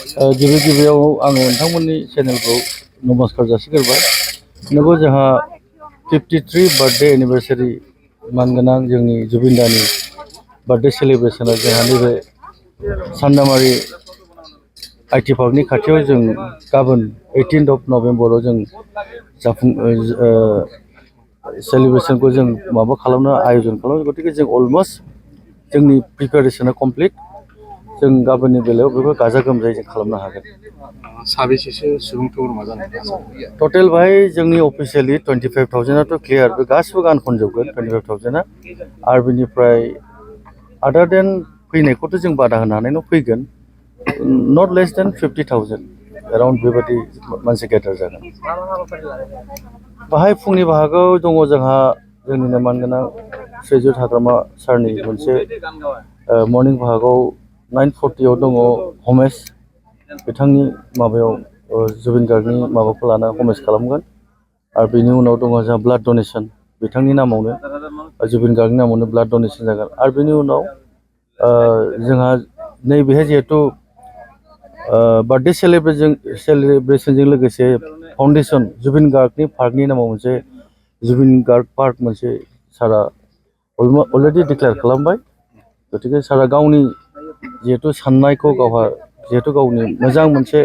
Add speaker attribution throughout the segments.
Speaker 1: गिबि गिबियाव आङो नोंथांमोननि चेनेलखौ नमस्कार जासिग्रोबाय। नंगौ जोंहा 53 बार्थडे एनिभार्सारि मानगोनां जोंनि जुबिन दानि बार्थडे सेलिब्रेसना जोंहा नैबे सान्दामारि आइटि पार्कनि खाथियाव जों गाबोन 18 नभेम्बराव जों सेलिब्रेसनखौ जों माबा खालामनो आयोजन खालामो। गतिके जों अलमस्ट जोंनि प्रिपेरेसना कमप्लिट। जों गाबोननि बेलायाव बेखौ गाजा गोमजायै जों खालामनो हागोन।
Speaker 2: साबेसेसो सुबुंफोर मा जानो
Speaker 1: टटेल बाहाय जोंनि अफिसियेलि 25,000आथ' क्लियार, बे गासिबो गान खनजोबगोन 25,000आ। आरो बिनिफ्राय आदार देन फैनायखौथ' जों बादा होनो हानाय नङा, फैगोन नट लेस देन 50,000 एराउन्ड बेबायदि मानसि गेदार जागोन। बाहाय फुंनि बाहागोआव दङ जोंहा जोंनिनो मानगोनां श्रीजुत हाग्रामा सारनि मोनसे मर्निं बाहागोआव 9:40 दङ हमेस, बिथांनि माबायाव जुबिन गार्गनि माबाखौ लाना हमेस खालामगोन। आरो बेनि उनाव दङ जोंहा ब्लाड डनेसन, बिथांनि नामावनो जुबिन गार्गनि नामावनो ब्लाड डनेसन जागोन। आरो बेनि उनाव जोंहा नैबेहाय जिहेथु बार्थडे सेलिब्रेसनजों लोगोसे फाउन्डेसन जुबिन गार्गनि पार्कनि नामाव मोनसे जुबिन गार्ग पार्क मोनसे सारा अलरेडि डिक्लेयार खालामबाय। गतिके सारा गावनि जिहेतु साननायखौ गावहा जिहेतु गावनि मोजां मोनसे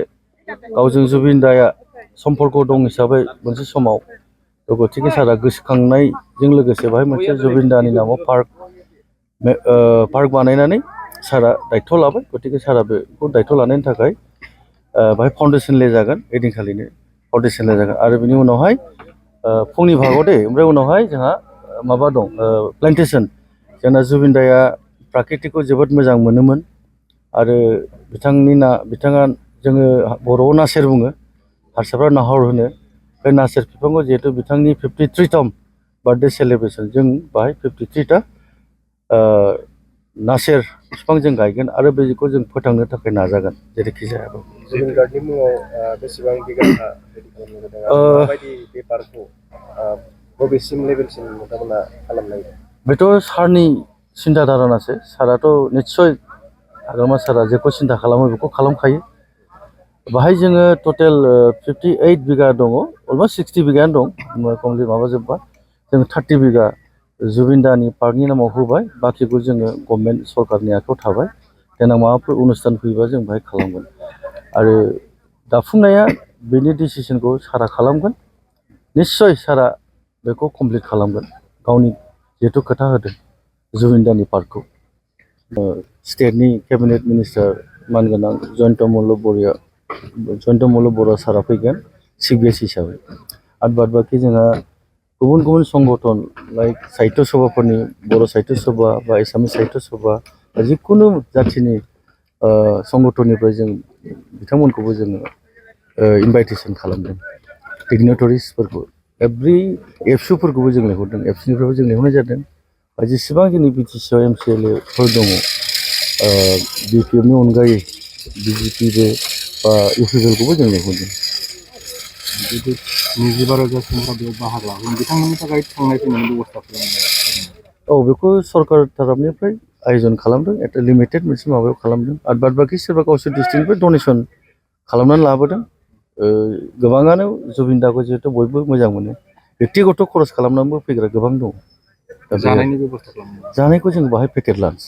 Speaker 1: गावजों जुबिन दाया सम्पर्क दं हिसाबै मोनसे समाव, गतिके सारा गोसोखांनायजों लोगोसे बाहाय मोनसे जुबिन दानि नामाव पार्क बानायनानै सारा दायथ' लाबाय। गतिके सारा बेखौ दायथ' लानायनि थाखाय बाहाय फाउन्डेसन ले जागोन, ओइदिनखालिनो फाउन्डेसन ले जागोन। आरो बिनि उनावहाय फुंनि भागाव उनावहाय जोंहा माबा दं प्लेन्टेसन। जोंना जुबिन दाया प्राकृतिकखौ जोबोद मोजां मोनोमोन आरो बिथाङा जोङो बर'आव नासेर बुङो, हारसाफ्रा नाहर होनो। बे नासेर बिफांखौ जिहेतु बिथांनि 53तम बार्थडे सेलिब्रेसन, जों बाहाय 53ता नासेर बिफां जों गायगोन आरो बेखौ जों फोथांनो थाखाय नाजागोन जेरैखि जायाबो।
Speaker 2: जुबिन गार्गनि मुङाव बेसेबां बिगा हा रेडि खालामनो नागिरदों, माबायदि बे पार्कखौ बबेसिम लेभेलसिम नोंथांमोना खालामनाय?
Speaker 1: बेथ' सारनि सिन्था धारनासो। साराथ' निस्सय हाग्रामा सारा जेखौ सिन्था खालामो बेखौ खालामखायो। बाहाय जोङो टटेल 58 बिगा दङ, अलमस्ट 60 बिगायानो दं कमप्लिट माबाजोब्बा। जों 30 बिगा जुबिन दानि पार्कनि नामाव होबाय, बाखिखौ जोङो गभर्नमेन्ट सरकारनि आखायाव थाबाय। देनां माबाफोर अनुस्थान फैयोबा जों बाहाय खालामगोन। आरो दाफुंनाया बेनि डिसिसनखौ सारा खालामगोन। निस्सय सारा बेखौ कमप्लिट खालामगोन, गावनि जिहेतु खोथा होदों जुबिन दानि पार्कखौ। स्टेटनि केबिनेट मिनिस्टार मानगोनां जयन्त मल्ल बरुवा सारा फैगोन चिफ गेस्ट हिसाबै। आरो बाद बाखि जोंहा गुबुन गुबुन संगठन लाइक साहित्य सभाफोरनि, बर' साहित्य सभा बा एसामिस साहित्य सभा बा जिखुनु जाथिनि संगठननिफ्राय जों बिथांमोनखौबो जोङो इनभाइटेसन खालामदों। डिगनिटरिसफोरखौ एभ्रि एबसुफोरखौबो जों लिंहरदों, एबसुनिफ्रायबो जों लिंहरनाय जादों। जेसेबां जोंनि बिटिसिआव एमसिएलएफोर दङ, बिपिएफनि अनगायै बिजेपिबो बा इउपिपिएलखौबो जों लिंहरदों।
Speaker 2: जुदि 22,000 सुबुंफोरा बेयाव बाहागो लागोन, बिथांमोननि थाखाय थांनाय फैनायनि बेब'स्था खालामदों।
Speaker 1: बेखौ सरकार तरफनिफ्राय आयोजन खालामदों, एटा लिमिटेड मोनसे माबायाव खालामदों। आरो बाद बाखि सोरबा गावसोर डिस्ट्रिक्टनिफ्राय डनेसन खालामनानै लाबोदों। गोबाङानो जुबिन दाखौ जिहेतु बयबो मोजां मोनो, बेक्तिगत खरस खालामनानैबो फैग्रा गोबां दं।
Speaker 2: जानायनि बेब'स्था खालामदों।
Speaker 1: जानायखौ जों बाहाय पेकेट लान्च,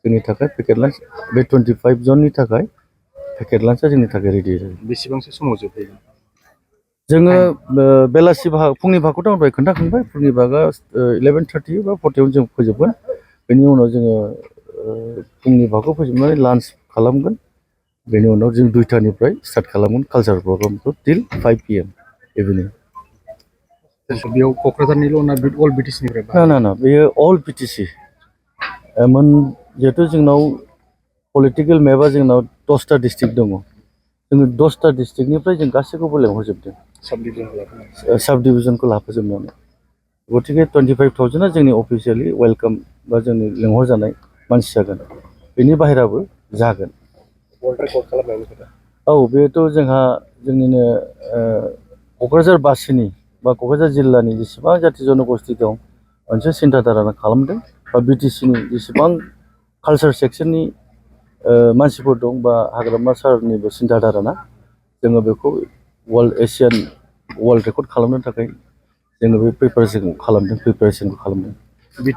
Speaker 1: जोंनि थाखाय पेकेट लान्च, बे 25 जननि थाखाय पेकेट लान्चआ जोंनि थाखाय रेडि जायो।
Speaker 2: बेसेबांसो समाव जोबहैगोन?
Speaker 1: जोङो बेलासि बाहाग फुंनि भागखौथ' आं दहाय खोन्थाखांबाय। फुंनि भागआ 11:30 बा 40 जों फोजोबगोन। बेनि उनाव जोङो फुंनि भागखौ फोजोबनानै लान्च खालामगोन। बेनि उनाव जों 2टानिफ्राय स्टार्ट खालामगोन कालचार प्रग्रामखौ टिल 5 PM इभिनिं।
Speaker 2: बेयाव क'क्राझारनिल' ना अल बिटिसिनिफ्राय?
Speaker 1: ना बेयो अल बिटिसि। जिहेतु जोंनाव पलिटिकेल मेपआ जोंनाव 10टा डिस्ट्रिक्ट दङ। जोङो 10टा डिस्ट्रिक्टनिफ्राय जों गासैखौबो लेंहरजोबदों, साब डिभिजनखौ लाफाजोबनानै। गतिके 25,000आ जोंनि अफिसियेलि वेलकाम बा जोंनि लेंहरजानाय मानसि जागोन। बेनि बाहेराबो जागोन।
Speaker 2: वर्ल्ड रेकर्ड खालामनायनि खोथा?
Speaker 1: बेथ' जोंहा जोंनिनो क'क्राझारबासिनि बा क'क्राझार जिल्लानि जेसेबां जाथि जन'गस्थि दं मोनसे सिन्था धारा खालामदों, बा बिटिसिनि जेसेबां कालचार सेक्सननि मानसिफोर दं बा हाग्रामा सारनिबो सिन्थाधाराना जोङो बेखौ एसियान वर्ल्ड रेकर्ड खालामनो थाखाय जोङो बे प्रिपारेसनखौ खालामदों।
Speaker 2: बि